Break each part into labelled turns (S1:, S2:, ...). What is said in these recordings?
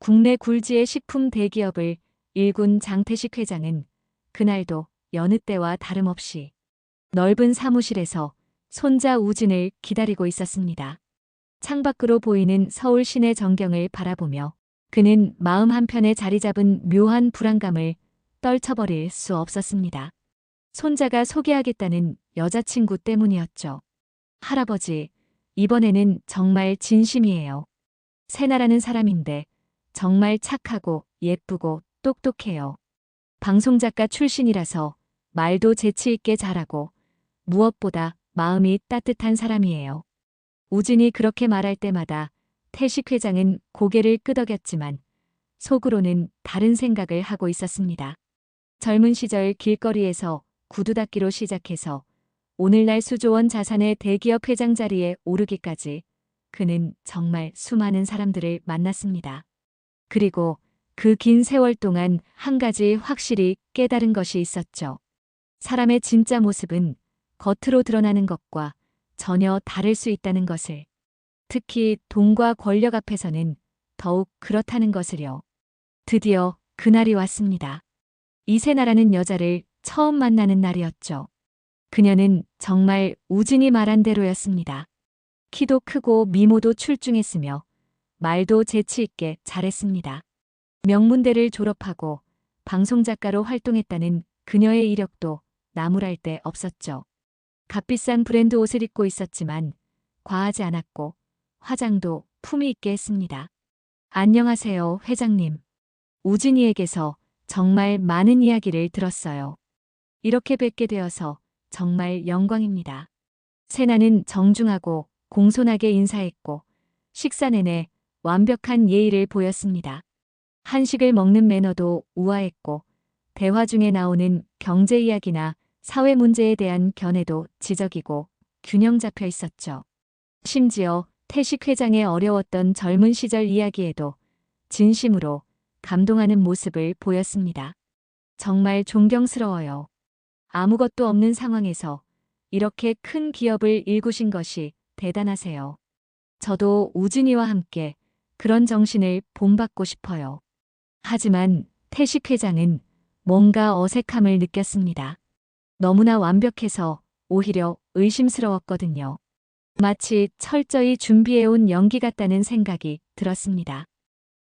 S1: 국내 굴지의 식품 대기업을 일군 장태식 회장은 그날도 여느 때와 다름없이 넓은 사무실에서 손자 우진을 기다리고 있었습니다. 창밖으로 보이는 서울 시내 전경을 바라보며 그는 마음 한편에 자리 잡은 묘한 불안감을 떨쳐버릴 수 없었습니다. 손자가 소개하겠다는 여자친구 때문이었죠. 할아버지, 이번에는 정말 진심이에요. 세나라는 사람인데 정말 착하고 예쁘고 똑똑해요. 방송작가 출신이라서 말도 재치 있게 잘하고 무엇보다 마음이 따뜻한 사람이에요. 우진이 그렇게 말할 때마다 태식 회장은 고개를 끄덕였지만 속으로는 다른 생각을 하고 있었습니다. 젊은 시절 길거리에서 구두 닦기로 시작해서 오늘날 수조원 자산의 대기업 회장 자리에 오르기까지 그는 정말 수많은 사람들을 만났습니다. 그리고 그 긴 세월 동안 한 가지 확실히 깨달은 것이 있었죠. 사람의 진짜 모습은 겉으로 드러나는 것과 전혀 다를 수 있다는 것을. 특히 돈과 권력 앞에서는 더욱 그렇다는 것을요. 드디어 그날이 왔습니다. 이세나라는 여자를 처음 만나는 날이었죠. 그녀는 정말 우진이 말한 대로였습니다. 키도 크고 미모도 출중했으며 말도 재치 있게 잘했습니다. 명문대를 졸업하고 방송작가로 활동했다는 그녀의 이력도 나무랄 데 없었죠. 값비싼 브랜드 옷을 입고 있었지만 과하지 않았고 화장도 품위 있게 했습니다. 안녕하세요, 회장님. 우진이에게서 정말 많은 이야기를 들었어요. 이렇게 뵙게 되어서 정말 영광입니다. 세나는 정중하고 공손하게 인사했고 식사 내내 완벽한 예의를 보였습니다. 한식을 먹는 매너도 우아했고 대화 중에 나오는 경제 이야기나 사회 문제에 대한 견해도 지적이고 균형 잡혀 있었죠. 심지어 태식 회장의 어려웠던 젊은 시절 이야기에도 진심으로 감동하는 모습을 보였습니다. 정말 존경스러워요. 아무것도 없는 상황에서 이렇게 큰 기업을 일구신 것이 대단하세요. 저도 우진이와 함께 그런 정신을 본받고 싶어요. 하지만 태식 회장은 뭔가 어색함을 느꼈습니다. 너무나 완벽해서 오히려 의심스러웠거든요. 마치 철저히 준비해온 연기 같다는 생각이 들었습니다.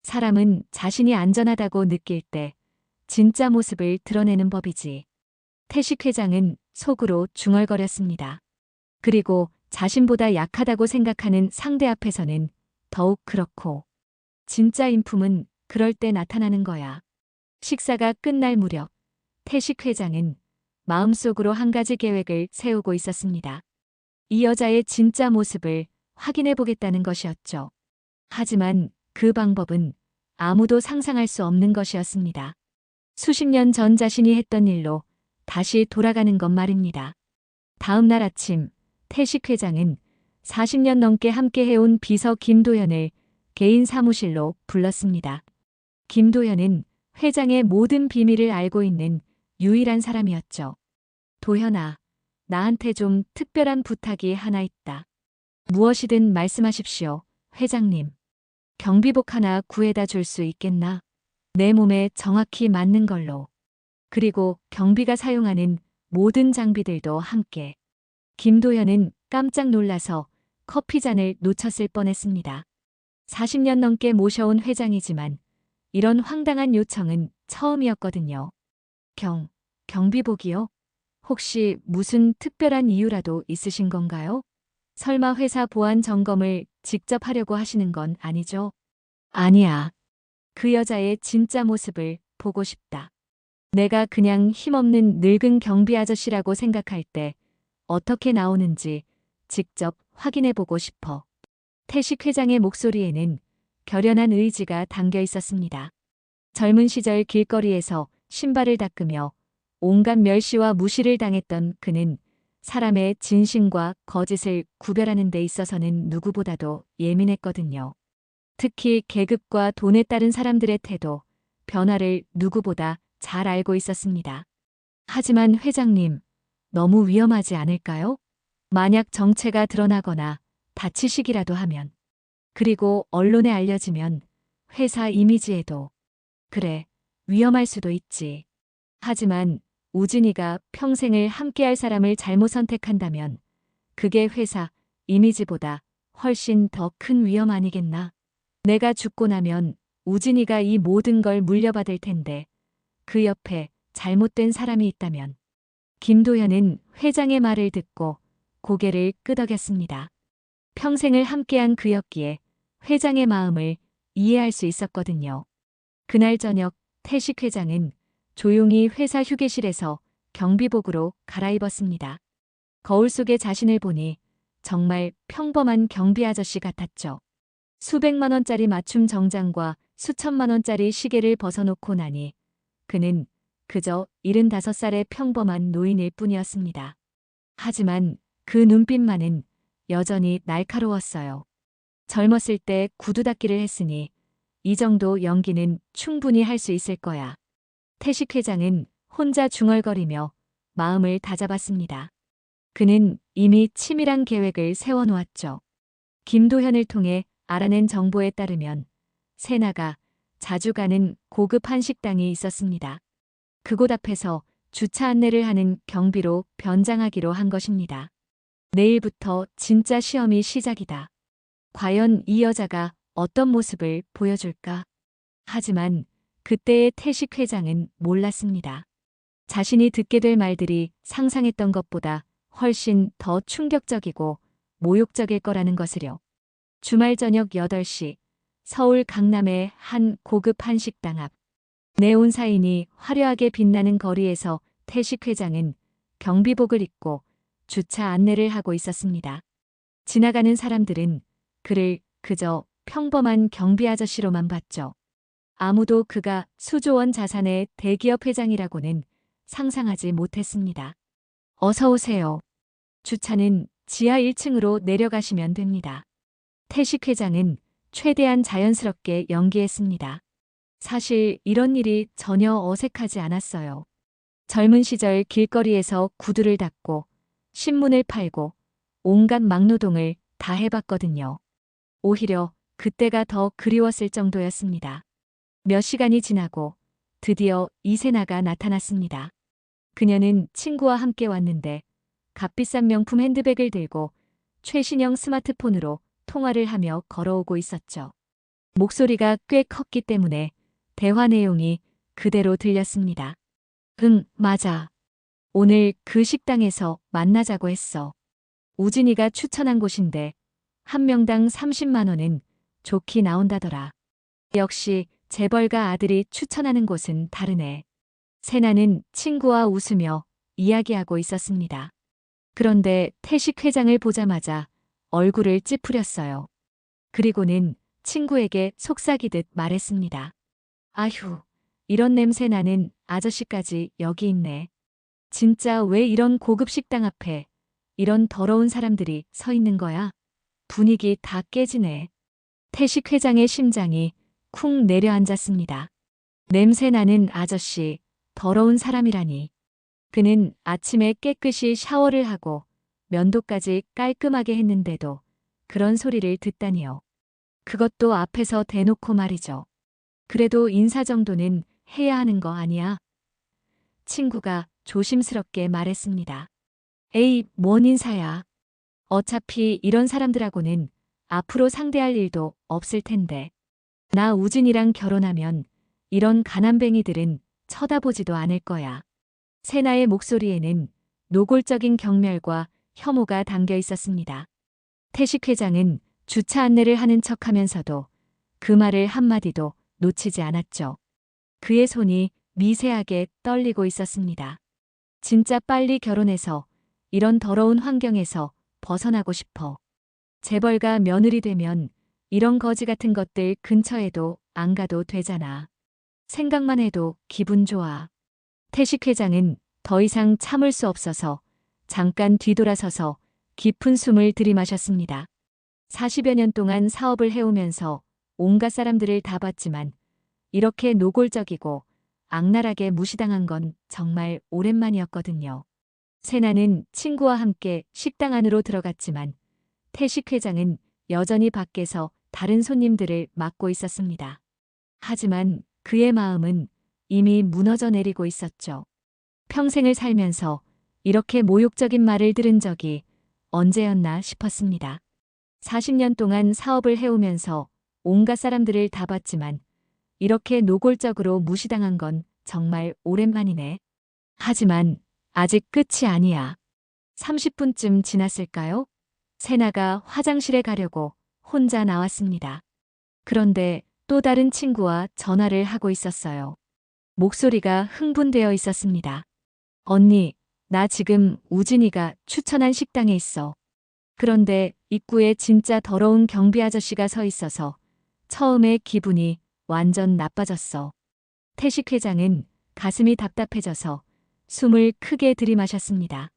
S1: 사람은 자신이 안전하다고 느낄 때 진짜 모습을 드러내는 법이지. 태식 회장은 속으로 중얼거렸습니다. 그리고 자신보다 약하다고 생각하는 상대 앞에서는 더욱 그렇고. 진짜 인품은 그럴 때 나타나는 거야. 식사가 끝날 무렵 태식 회장은 마음속으로 한 가지 계획을 세우고 있었습니다. 이 여자의 진짜 모습을 확인해 보겠다는 것이었죠. 하지만 그 방법은 아무도 상상할 수 없는 것이었습니다. 수십 년 전 자신이 했던 일로 다시 돌아가는 것 말입니다. 다음 날 아침 태식 회장은 40년 넘게 함께 해온 비서 김도연을 개인 사무실로 불렀습니다. 김도연은 회장의 모든 비밀을 알고 있는 유일한 사람이었죠. 도연아, 나한테 좀 특별한 부탁이 하나 있다. 무엇이든 말씀하십시오, 회장님. 경비복 하나 구해다 줄 수 있겠나? 내 몸에 정확히 맞는 걸로. 그리고 경비가 사용하는 모든 장비들도 함께. 김도연은 깜짝 놀라서 커피잔을 놓쳤을 뻔했습니다. 40년 넘게 모셔온 회장이지만 이런 황당한 요청은 처음이었거든요. 경비복이요? 혹시 무슨 특별한 이유라도 있으신 건가요? 설마 회사 보안 점검을 직접 하려고 하시는 건 아니죠? 아니야. 그 여자의 진짜 모습을 보고 싶다. 내가 그냥 힘없는 늙은 경비 아저씨라고 생각할 때 어떻게 나오는지 직접 확인해보고 싶어. 태식 회장의 목소리에는 결연한 의지가 담겨 있었습니다. 젊은 시절 길거리에서 신발을 닦으며 온갖 멸시와 무시를 당했던 그는 사람의 진심과 거짓을 구별하는 데 있어서는 누구보다도 예민했거든요. 특히 계급과 돈에 따른 사람들의 태도, 변화를 누구보다 잘 알고 있었습니다. 하지만 회장님, 너무 위험하지 않을까요? 만약 정체가 드러나거나 다치시기라도 하면, 그리고 언론에 알려지면 회사 이미지에도. 그래, 위험할 수도 있지. 하지만 우진이가 평생을 함께할 사람을 잘못 선택한다면 그게 회사 이미지보다 훨씬 더 큰 위험 아니겠나? 내가 죽고 나면 우진이가 이 모든 걸 물려받을 텐데 그 옆에 잘못된 사람이 있다면. 김도현은 회장의 말을 듣고 고개를 끄덕였습니다. 평생을 함께한 그였기에 회장의 마음을 이해할 수 있었거든요. 그날 저녁 태식 회장은 조용히 회사 휴게실에서 경비복으로 갈아입었습니다. 거울 속의 자신을 보니 정말 평범한 경비 아저씨 같았죠. 수백만 원짜리 맞춤 정장과 수천만 원짜리 시계를 벗어놓고 나니 그는 그저 75살의 평범한 노인일 뿐이었습니다. 하지만 그 눈빛만은 여전히 날카로웠어요. 젊었을 때 구두 닦기를 했으니 이 정도 연기는 충분히 할 수 있을 거야. 태식 회장은 혼자 중얼거리며 마음을 다잡았습니다. 그는 이미 치밀한 계획을 세워놓았죠. 김도현을 통해 알아낸 정보에 따르면 세나가 자주 가는 고급 한식당이 있었습니다. 그곳 앞에서 주차 안내를 하는 경비로 변장하기로 한 것입니다. 내일부터 진짜 시험이 시작이다. 과연 이 여자가 어떤 모습을 보여줄까? 하지만 그때의 태식 회장은 몰랐습니다. 자신이 듣게 될 말들이 상상했던 것보다 훨씬 더 충격적이고 모욕적일 거라는 것을요. 주말 저녁 8시 서울 강남의 한 고급 한식당 앞. 네온사인이 화려하게 빛나는 거리에서 태식 회장은 경비복을 입고 주차 안내를 하고 있었습니다. 지나가는 사람들은 그를 그저 평범한 경비 아저씨로만 봤죠. 아무도 그가 수조원 자산의 대기업 회장이라고는 상상하지 못했습니다. 어서 오세요. 주차는 지하 1층으로 내려가시면 됩니다. 태식 회장은 최대한 자연스럽게 연기했습니다. 사실 이런 일이 전혀 어색하지 않았어요. 젊은 시절 길거리에서 구두를 닦고 신문을 팔고 온갖 막노동을 다 해봤거든요. 오히려 그때가 더 그리웠을 정도였습니다. 몇 시간이 지나고 드디어 이세나가 나타났습니다. 그녀는 친구와 함께 왔는데 값비싼 명품 핸드백을 들고 최신형 스마트폰으로 통화를 하며 걸어오고 있었죠. 목소리가 꽤 컸기 때문에 대화 내용이 그대로 들렸습니다. 응, 맞아. 오늘 그 식당에서 만나자고 했어. 우진이가 추천한 곳인데 한 명당 30만 원은 좋게 나온다더라. 역시 재벌가 아들이 추천하는 곳은 다르네. 세나는 친구와 웃으며 이야기하고 있었습니다. 그런데 태식 회장을 보자마자 얼굴을 찌푸렸어요. 그리고는 친구에게 속삭이듯 말했습니다. 아휴, 이런 냄새 나는 아저씨까지 여기 있네. 진짜 왜 이런 고급 식당 앞에 이런 더러운 사람들이 서 있는 거야? 분위기 다 깨지네. 태식 회장의 심장이 쿵 내려앉았습니다. 냄새 나는 아저씨, 더러운 사람이라니. 그는 아침에 깨끗이 샤워를 하고 면도까지 깔끔하게 했는데도 그런 소리를 듣다니요. 그것도 앞에서 대놓고 말이죠. 그래도 인사 정도는 해야 하는 거 아니야? 친구가 조심스럽게 말했습니다. 에이, 뭔 인사야. 어차피 이런 사람들하고는 앞으로 상대할 일도 없을 텐데. 나 우진이랑 결혼하면 이런 가난뱅이들은 쳐다보지도 않을 거야. 세나의 목소리에는 노골적인 경멸과 혐오가 담겨 있었습니다. 태식 회장은 주차 안내를 하는 척하면서도 그 말을 한마디도 놓치지 않았죠. 그의 손이 미세하게 떨리고 있었습니다. 진짜 빨리 결혼해서 이런 더러운 환경에서 벗어나고 싶어. 재벌가 며느리 되면 이런 거지 같은 것들 근처에도 안 가도 되잖아. 생각만 해도 기분 좋아. 태식 회장은 더 이상 참을 수 없어서 잠깐 뒤돌아서서 깊은 숨을 들이마셨습니다. 40여 년 동안 사업을 해오면서 온갖 사람들을 다 봤지만 이렇게 노골적이고 악랄하게 무시당한 건 정말 오랜만이었거든요. 세나는 친구와 함께 식당 안으로 들어갔지만 태식 회장은 여전히 밖에서 다른 손님들을 맡고 있었습니다. 하지만 그의 마음은 이미 무너져 내리고 있었죠. 평생을 살면서 이렇게 모욕적인 말을 들은 적이 언제였나 싶었습니다. 40년 동안 사업을 해오면서 온갖 사람들을 다 봤지만 이렇게 노골적으로 무시당한 건 정말 오랜만이네. 하지만 아직 끝이 아니야. 30분쯤 지났을까요? 세나가 화장실에 가려고 혼자 나왔습니다. 그런데 또 다른 친구와 전화를 하고 있었어요. 목소리가 흥분되어 있었습니다. 언니, 나 지금 우진이가 추천한 식당에 있어. 그런데 입구에 진짜 더러운 경비 아저씨가 서 있어서 처음에 기분이 완전 나빠졌어. 태식 회장은 가슴이 답답해져서 숨을 크게 들이마셨습니다.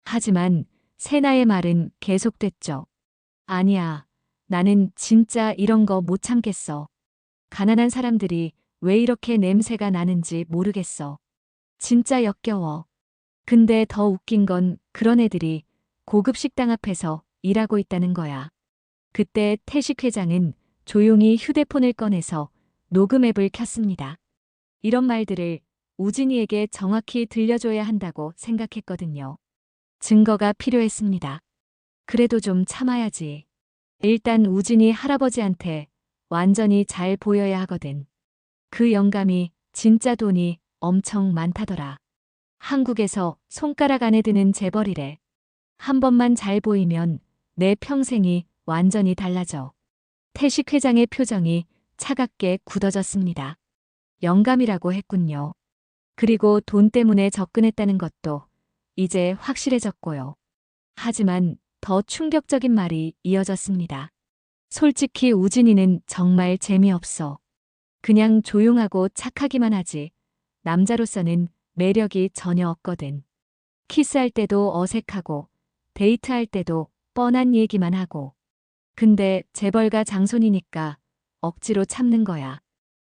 S1: 하지만 세나의 말은 계속됐죠. 아니야, 나는 진짜 이런 거 못 참겠어. 가난한 사람들이 왜 이렇게 냄새가 나는지 모르겠어. 진짜 역겨워. 근데 더 웃긴 건 그런 애들이 고급 식당 앞에서 일하고 있다는 거야. 그때 태식 회장은 조용히 휴대폰을 꺼내서 녹음 앱을 켰습니다. 이런 말들을 우진이에게 정확히 들려줘야 한다고 생각했거든요. 증거가 필요했습니다. 그래도 좀 참아야지. 일단 우진이 할아버지한테 완전히 잘 보여야 하거든. 그 영감이 진짜 돈이 엄청 많다더라. 한국에서 손가락 안에 드는 재벌이래. 한 번만 잘 보이면 내 평생이 완전히 달라져. 태식 회장의 표정이 차갑게 굳어졌습니다. 영감이라고 했군요. 그리고 돈 때문에 접근했다는 것도 이제 확실해졌고요. 하지만 더 충격적인 말이 이어졌습니다. 솔직히 우진이는 정말 재미없어. 그냥 조용하고 착하기만 하지. 남자로서는 매력이 전혀 없거든. 키스할 때도 어색하고 데이트할 때도 뻔한 얘기만 하고. 근데 재벌가 장손이니까 억지로 참는 거야.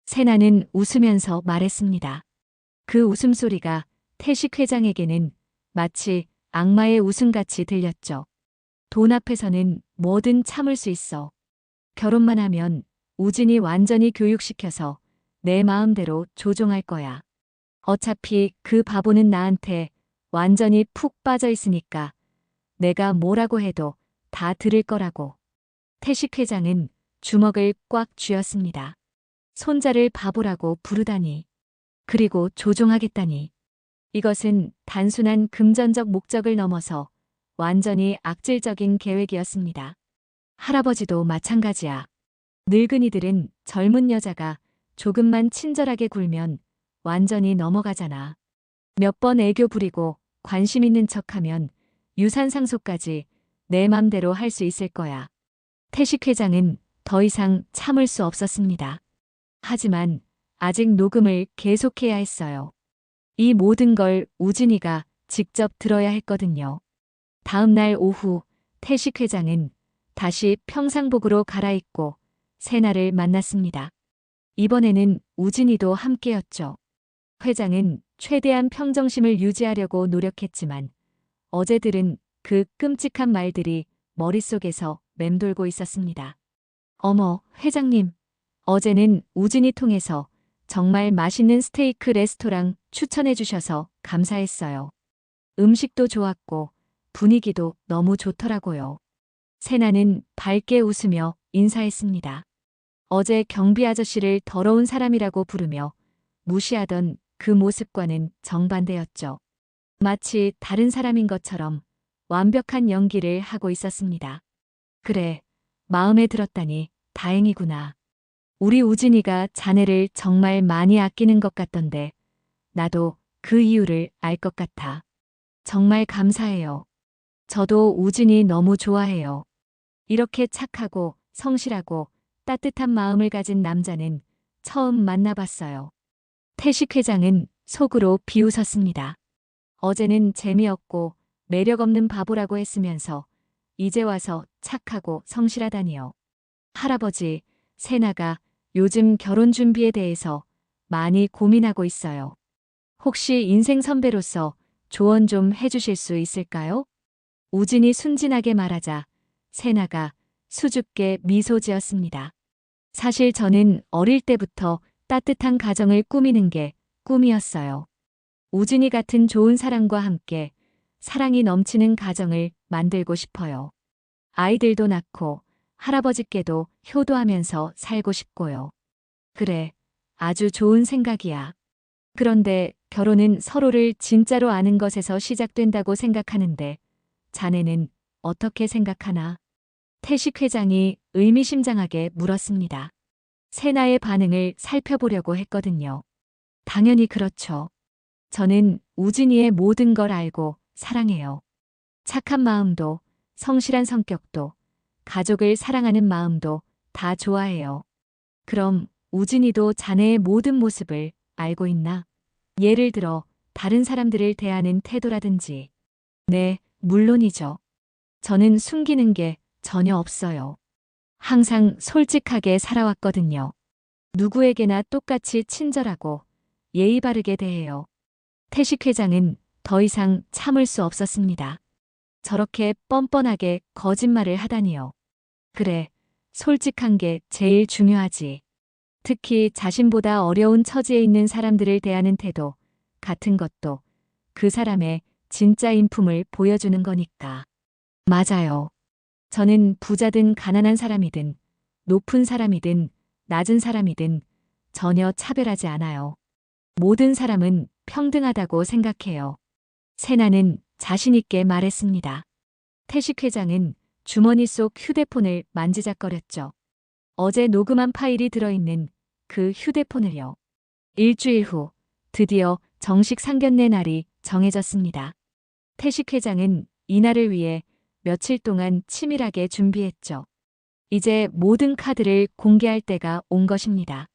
S1: 세나는 웃으면서 말했습니다. 그 웃음소리가 태식 회장에게는 마치 악마의 웃음같이 들렸죠. 돈 앞에서는 뭐든 참을 수 있어. 결혼만 하면 우진이 완전히 교육시켜서 내 마음대로 조종할 거야. 어차피 그 바보는 나한테 완전히 푹 빠져 있으니까 내가 뭐라고 해도 다 들을 거라고. 태식 회장은 주먹을 꽉 쥐었습니다. 손자를 바보라고 부르다니. 그리고 조종하겠다니. 이것은 단순한 금전적 목적을 넘어서 완전히 악질적인 계획이었습니다. 할아버지도 마찬가지야. 늙은이들은 젊은 여자가 조금만 친절하게 굴면 완전히 넘어가잖아. 몇 번 애교 부리고 관심 있는 척하면 유산 상속까지 내 맘대로 할 수 있을 거야. 태식 회장은 더 이상 참을 수 없었습니다. 하지만 아직 녹음을 계속해야 했어요. 이 모든 걸 우진이가 직접 들어야 했거든요. 다음 날 오후 태식 회장은 다시 평상복으로 갈아입고 세나를 만났습니다. 이번에는 우진이도 함께였죠. 회장은 최대한 평정심을 유지하려고 노력했지만 어제 들은 그 끔찍한 말들이 머릿속에서 맴돌고 있었습니다. 어머, 회장님. 어제는 우진이 통해서 정말 맛있는 스테이크 레스토랑 추천해 주셔서 감사했어요. 음식도 좋았고 분위기도 너무 좋더라고요. 세나는 밝게 웃으며 인사했습니다. 어제 경비 아저씨를 더러운 사람이라고 부르며 무시하던 그 모습과는 정반대였죠. 마치 다른 사람인 것처럼 완벽한 연기를 하고 있었습니다. 그래, 마음에 들었다니 다행이구나. 우리 우진이가 자네를 정말 많이 아끼는 것 같던데 나도 그 이유를 알 것 같아. 정말 감사해요. 저도 우진이 너무 좋아해요. 이렇게 착하고 성실하고 따뜻한 마음을 가진 남자는 처음 만나봤어요. 태식 회장은 속으로 비웃었습니다. 어제는 재미없고 매력 없는 바보라고 했으면서 이제 와서 착하고 성실하다니요. 할아버지, 세나가 요즘 결혼 준비에 대해서 많이 고민하고 있어요. 혹시 인생 선배로서 조언 좀 해주실 수 있을까요? 우진이 순진하게 말하자 세나가 수줍게 미소 지었습니다. 사실 저는 어릴 때부터 따뜻한 가정을 꾸미는 게 꿈이었어요. 우진이 같은 좋은 사람과 함께 사랑이 넘치는 가정을 만들고 싶어요. 아이들도 낳고 할아버지께도 효도하면서 살고 싶고요. 그래, 아주 좋은 생각이야. 그런데 결혼은 서로를 진짜로 아는 것에서 시작된다고 생각하는데 자네는 어떻게 생각하나? 태식 회장이 의미심장하게 물었습니다. 세나의 반응을 살펴보려고 했거든요. 당연히 그렇죠. 저는 우진이의 모든 걸 알고 사랑해요. 착한 마음도, 성실한 성격도, 가족을 사랑하는 마음도 다 좋아해요. 그럼 우진이도 자네의 모든 모습을 알고 있나? 예를 들어 다른 사람들을 대하는 태도라든지. 네, 물론이죠. 저는 숨기는 게 전혀 없어요. 항상 솔직하게 살아왔거든요. 누구에게나 똑같이 친절하고 예의 바르게 대해요. 태식 회장은 더 이상 참을 수 없었습니다. 저렇게 뻔뻔하게 거짓말을 하다니요. 그래, 솔직한 게 제일 중요하지. 특히 자신보다 어려운 처지에 있는 사람들을 대하는 태도 같은 것도 그 사람의 진짜 인품을 보여주는 거니까. 맞아요. 저는 부자든 가난한 사람이든 높은 사람이든 낮은 사람이든 전혀 차별하지 않아요. 모든 사람은 평등하다고 생각해요. 세나는 자신있게 말했습니다. 태식 회장은 주머니 속 휴대폰을 만지작거렸죠. 어제 녹음한 파일이 들어있는 그 휴대폰을요. 일주일 후 드디어 정식 상견례 날이 정해졌습니다. 태식 회장은 이날을 위해 며칠 동안 치밀하게 준비했죠. 이제 모든 카드를 공개할 때가 온 것입니다.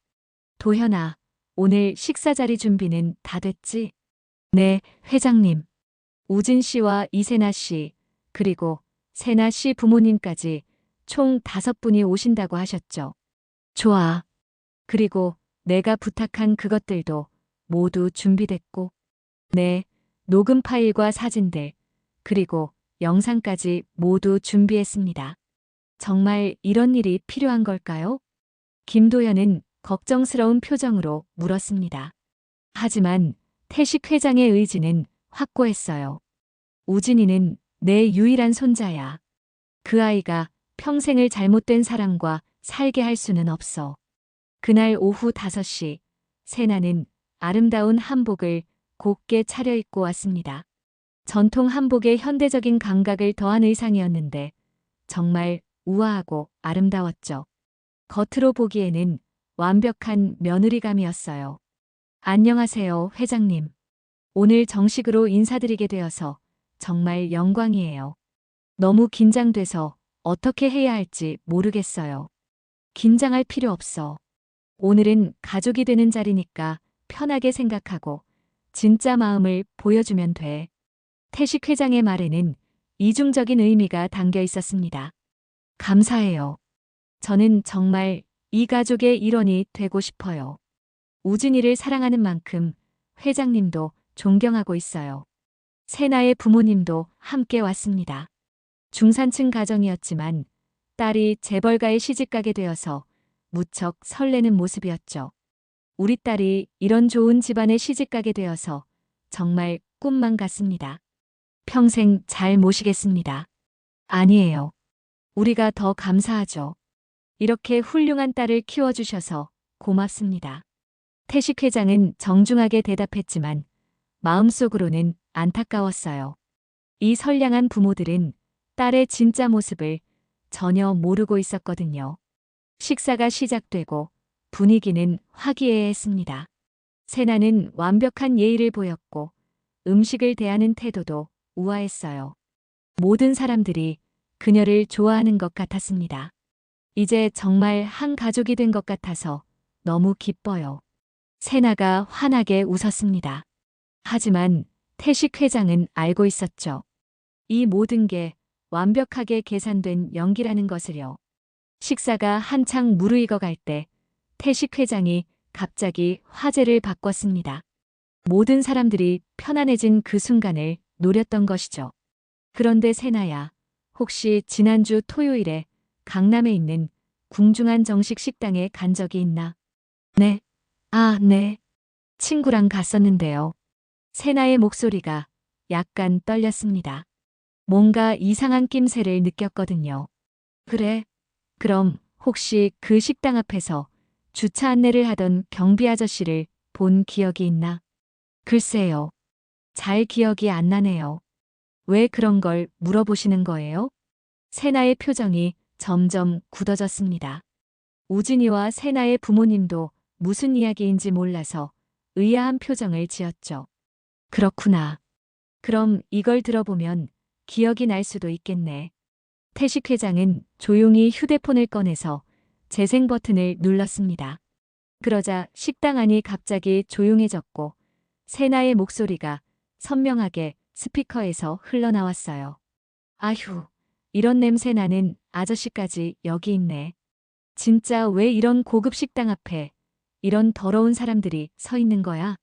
S1: 도현아, 오늘 식사 자리 준비는 다 됐지? 네, 회장님. 우진 씨와 이세나 씨, 그리고 세나 씨 부모님까지 총 5분이 오신다고 하셨죠. 좋아. 그리고 내가 부탁한 그것들도 모두 준비됐고. 네, 녹음 파일과 사진들, 그리고 영상까지 모두 준비했습니다. 정말 이런 일이 필요한 걸까요? 김도연은 걱정스러운 표정으로 물었습니다. 하지만 태식 회장의 의지는 확고했어요. 우진이는 내 유일한 손자야. 그 아이가 평생을 잘못된 사람과 살게 할 수는 없어. 그날 오후 5시, 세나는 아름다운 한복을 곱게 차려입고 왔습니다. 전통 한복의 현대적인 감각을 더한 의상이었는데 정말 우아하고 아름다웠죠. 겉으로 보기에는 완벽한 며느리감이었어요. 안녕하세요, 회장님. 오늘 정식으로 인사드리게 되어서 정말 영광이에요. 너무 긴장돼서 어떻게 해야 할지 모르겠어요. 긴장할 필요 없어. 오늘은 가족이 되는 자리니까 편하게 생각하고 진짜 마음을 보여주면 돼. 태식 회장의 말에는 이중적인 의미가 담겨 있었습니다. 감사해요. 저는 정말 이 가족의 일원이 되고 싶어요. 우진이를 사랑하는 만큼 회장님도 존경하고 있어요. 세나의 부모님도 함께 왔습니다. 중산층 가정이었지만 딸이 재벌가에 시집가게 되어서 무척 설레는 모습이었죠. 우리 딸이 이런 좋은 집안에 시집가게 되어서 정말 꿈만 같습니다. 평생 잘 모시겠습니다. 아니에요. 우리가 더 감사하죠. 이렇게 훌륭한 딸을 키워주셔서 고맙습니다. 태식 회장은 정중하게 대답했지만 마음속으로는 안타까웠어요. 이 선량한 부모들은 딸의 진짜 모습을 전혀 모르고 있었거든요. 식사가 시작되고 분위기는 화기애애했습니다. 세나는 완벽한 예의를 보였고 음식을 대하는 태도도 우아했어요. 모든 사람들이 그녀를 좋아하는 것 같았습니다. 이제 정말 한 가족이 된 것 같아서 너무 기뻐요. 세나가 환하게 웃었습니다. 하지만 태식 회장은 알고 있었죠. 이 모든 게 완벽하게 계산된 연기라는 것을요. 식사가 한창 무르익어 갈 때 태식 회장이 갑자기 화제를 바꿨습니다. 모든 사람들이 편안해진 그 순간을 노렸던 것이죠. 그런데 세나야, 혹시 지난주 토요일에 강남에 있는 궁중한 정식 식당에 간 적이 있나? 네. 아, 네. 친구랑 갔었는데요. 세나의 목소리가 약간 떨렸습니다. 뭔가 이상한 낌새를 느꼈거든요. 그래? 그럼 혹시 그 식당 앞에서 주차 안내를 하던 경비 아저씨를 본 기억이 있나? 글쎄요. 잘 기억이 안 나네요. 왜 그런 걸 물어보시는 거예요? 세나의 표정이 점점 굳어졌습니다. 우진이와 세나의 부모님도 무슨 이야기인지 몰라서 의아한 표정을 지었죠. 그렇구나. 그럼 이걸 들어보면 기억이 날 수도 있겠네. 태식 회장은 조용히 휴대폰을 꺼내서 재생 버튼을 눌렀습니다. 그러자 식당 안이 갑자기 조용해졌고 세나의 목소리가 선명하게 스피커에서 흘러나왔어요. 아휴, 이런 냄새 나는 아저씨까지 여기 있네. 진짜 왜 이런 고급 식당 앞에 이런 더러운 사람들이 서 있는 거야?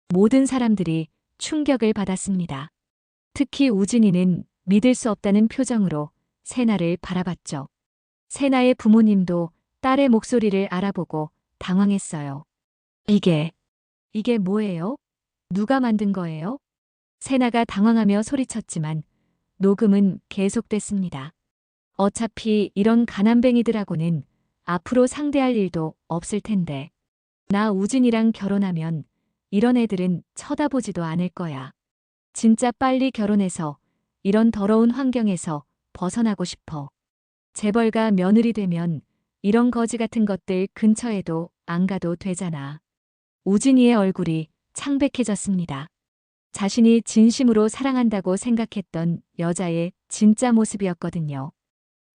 S1: 모든 사람들이 충격을 받았습니다. 특히 우진이는 믿을 수 없다는 표정으로 세나를 바라봤죠. 세나의 부모님도 딸의 목소리를 알아보고 당황했어요. 이게, 이게 뭐예요? 누가 만든 거예요? 세나가 당황하며 소리쳤지만 녹음은 계속됐습니다. 어차피 이런 가난뱅이들하고는 앞으로 상대할 일도 없을 텐데. 나 우진이랑 결혼하면 이런 애들은 쳐다보지도 않을 거야. 진짜 빨리 결혼해서 이런 더러운 환경에서 벗어나고 싶어. 재벌가 며느리 되면 이런 거지 같은 것들 근처에도 안 가도 되잖아. 우진이의 얼굴이 창백해졌습니다. 자신이 진심으로 사랑한다고 생각했던 여자의 진짜 모습이었거든요.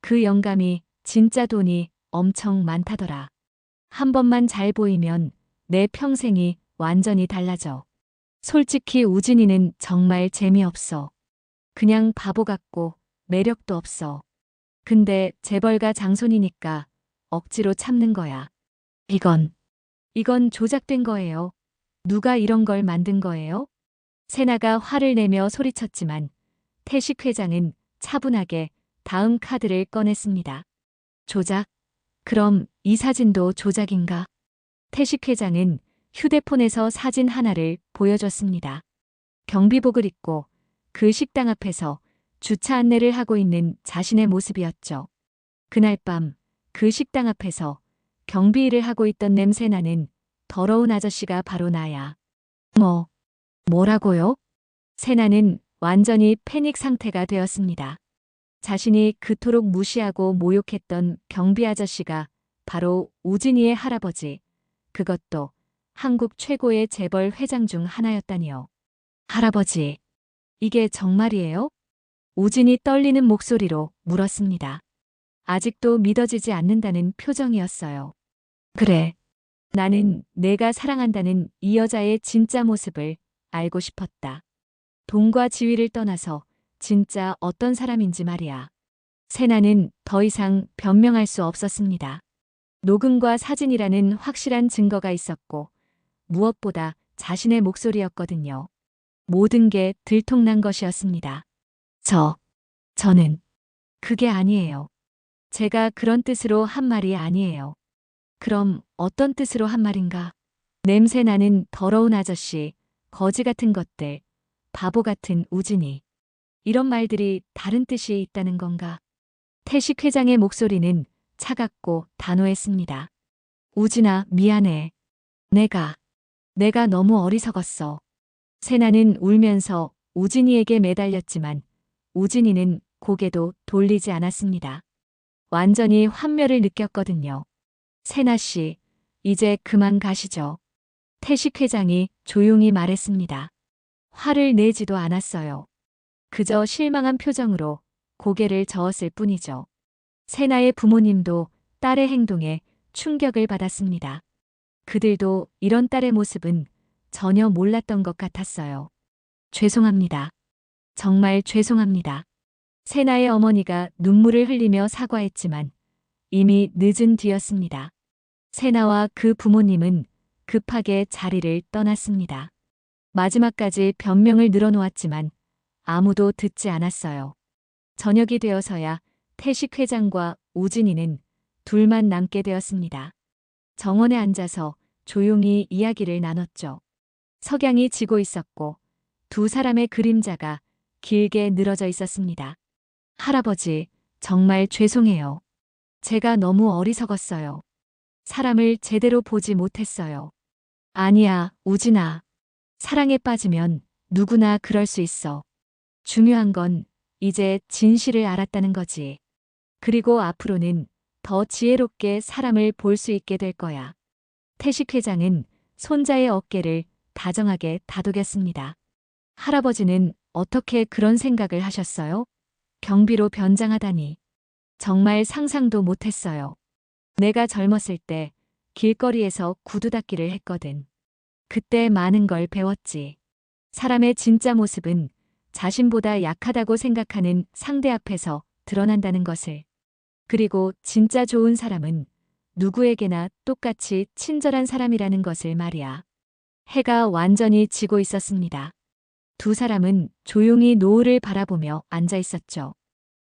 S1: 그 영감이 진짜 돈이 엄청 많다더라. 한 번만 잘 보이면 내 평생이 완전히 달라져. 솔직히 우진이는 정말 재미없어. 그냥 바보 같고 매력도 없어. 근데 재벌가 장손이니까 억지로 참는 거야. 이건 조작된 거예요. 누가 이런 걸 만든 거예요? 세나가 화를 내며 소리쳤지만 태식 회장은 차분하게 다음 카드를 꺼냈습니다. 조작? 그럼 이 사진도 조작인가? 태식 회장은 휴대폰에서 사진 하나를 보여줬습니다. 경비복을 입고 그 식당 앞에서 주차 안내를 하고 있는 자신의 모습이었죠. 그날 밤 그 식당 앞에서 경비 일을 하고 있던 냄새나는 더러운 아저씨가 바로 나야. 뭐라고요? 세나는 완전히 패닉 상태가 되었습니다. 자신이 그토록 무시하고 모욕했던 경비 아저씨가 바로 우진이의 할아버지, 그것도 한국 최고의 재벌 회장 중 하나였다니요. 할아버지, 이게 정말이에요? 우진이 떨리는 목소리로 물었습니다. 아직도 믿어지지 않는다는 표정이었어요. 그래. 나는 내가 사랑한다는 이 여자의 진짜 모습을 알고 싶었다. 돈과 지위를 떠나서 진짜 어떤 사람인지 말이야. 세나는 더 이상 변명할 수 없었습니다. 녹음과 사진이라는 확실한 증거가 있었고 무엇보다 자신의 목소리였거든요. 모든 게 들통난 것이었습니다. 저는 그게 아니에요. 제가 그런 뜻으로 한 말이 아니에요. 그럼 어떤 뜻으로 한 말인가? 냄새 나는 더러운 아저씨, 거지 같은 것들, 바보 같은 우진이. 이런 말들이 다른 뜻이 있다는 건가? 태식 회장의 목소리는 차갑고 단호했습니다. 우진아, 미안해. 내가 너무 어리석었어. 세나는 울면서 우진이에게 매달렸지만 우진이는 고개도 돌리지 않았습니다. 완전히 환멸을 느꼈거든요. 세나 씨, 이제 그만 가시죠. 태식 회장이 조용히 말했습니다. 화를 내지도 않았어요. 그저 실망한 표정으로 고개를 저었을 뿐이죠. 세나의 부모님도 딸의 행동에 충격을 받았습니다. 그들도 이런 딸의 모습은 전혀 몰랐던 것 같았어요. 죄송합니다. 정말 죄송합니다. 세나의 어머니가 눈물을 흘리며 사과했지만 이미 늦은 뒤였습니다. 세나와 그 부모님은 급하게 자리를 떠났습니다. 마지막까지 변명을 늘어놓았지만 아무도 듣지 않았어요. 저녁이 되어서야 태식 회장과 우진이는 둘만 남게 되었습니다. 정원에 앉아서 조용히 이야기를 나눴죠. 석양이 지고 있었고 두 사람의 그림자가 길게 늘어져 있었습니다. 할아버지, 정말 죄송해요. 제가 너무 어리석었어요. 사람을 제대로 보지 못했어요. 아니야, 우진아. 사랑에 빠지면 누구나 그럴 수 있어. 중요한 건 이제 진실을 알았다는 거지. 그리고 앞으로는 더 지혜롭게 사람을 볼 수 있게 될 거야. 태식 회장은 손자의 어깨를 다정하게 다독였습니다. 할아버지는 어떻게 그런 생각을 하셨어요? 경비로 변장하다니. 정말 상상도 못했어요. 내가 젊었을 때 길거리에서 구두 닦기를 했거든. 그때 많은 걸 배웠지. 사람의 진짜 모습은 자신보다 약하다고 생각하는 상대 앞에서 드러난다는 것을. 그리고 진짜 좋은 사람은 누구에게나 똑같이 친절한 사람이라는 것을 말이야. 해가 완전히 지고 있었습니다. 두 사람은 조용히 노을을 바라보며 앉아 있었죠.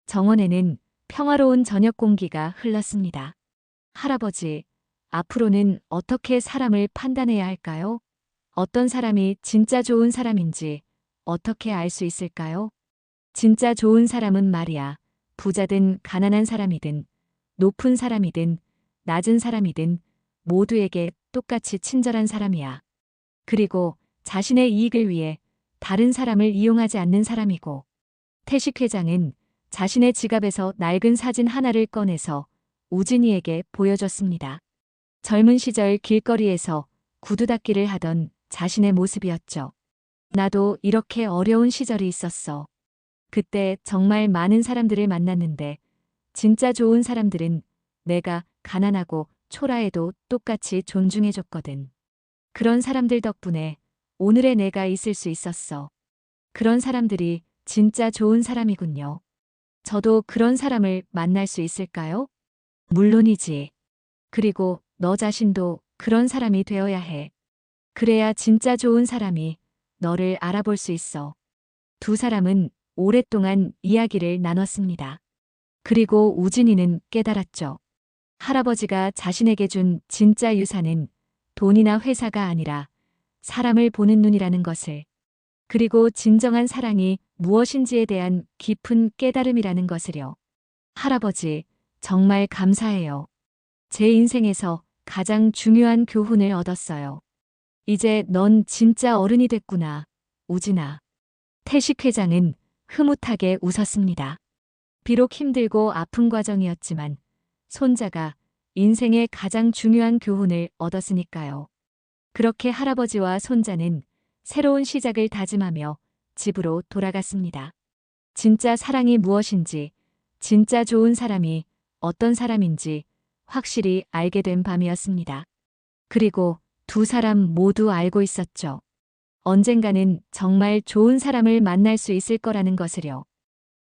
S1: 정원에는 평화로운 저녁 공기가 흘렀습니다. 할아버지, 앞으로는 어떻게 사람을 판단해야 할까요? 어떤 사람이 진짜 좋은 사람인지 어떻게 알 수 있을까요? 진짜 좋은 사람은 말이야, 부자든 가난한 사람이든 높은 사람이든 낮은 사람이든 모두에게 똑같이 친절한 사람이야. 그리고 자신의 이익을 위해 다른 사람을 이용하지 않는 사람이고. 태식 회장은 자신의 지갑에서 낡은 사진 하나를 꺼내서 우진이에게 보여줬습니다. 젊은 시절 길거리에서 구두 닦기를 하던 자신의 모습이었죠. 나도 이렇게 어려운 시절이 있었어. 그때 정말 많은 사람들을 만났는데 진짜 좋은 사람들은 내가 가난하고 초라해도 똑같이 존중해줬거든. 그런 사람들 덕분에 오늘의 내가 있을 수 있었어. 그런 사람들이 진짜 좋은 사람이군요. 저도 그런 사람을 만날 수 있을까요? 물론이지. 그리고 너 자신도 그런 사람이 되어야 해. 그래야 진짜 좋은 사람이 너를 알아볼 수 있어. 두 사람은 오랫동안 이야기를 나눴습니다. 그리고 우진이는 깨달았죠. 할아버지가 자신에게 준 진짜 유산은 돈이나 회사가 아니라 사람을 보는 눈이라는 것을. 그리고 진정한 사랑이 무엇인지에 대한 깊은 깨달음이라는 것을요. 할아버지, 정말 감사해요. 제 인생에서 가장 중요한 교훈을 얻었어요. 이제 넌 진짜 어른이 됐구나, 우진아. 태식 회장은 흐뭇하게 웃었습니다. 비록 힘들고 아픈 과정이었지만 손자가 인생의 가장 중요한 교훈을 얻었으니까요. 그렇게 할아버지와 손자는 새로운 시작을 다짐하며 집으로 돌아갔습니다. 진짜 사랑이 무엇인지, 진짜 좋은 사람이 어떤 사람인지 확실히 알게 된 밤이었습니다. 그리고 두 사람 모두 알고 있었죠. 언젠가는 정말 좋은 사람을 만날 수 있을 거라는 것을요.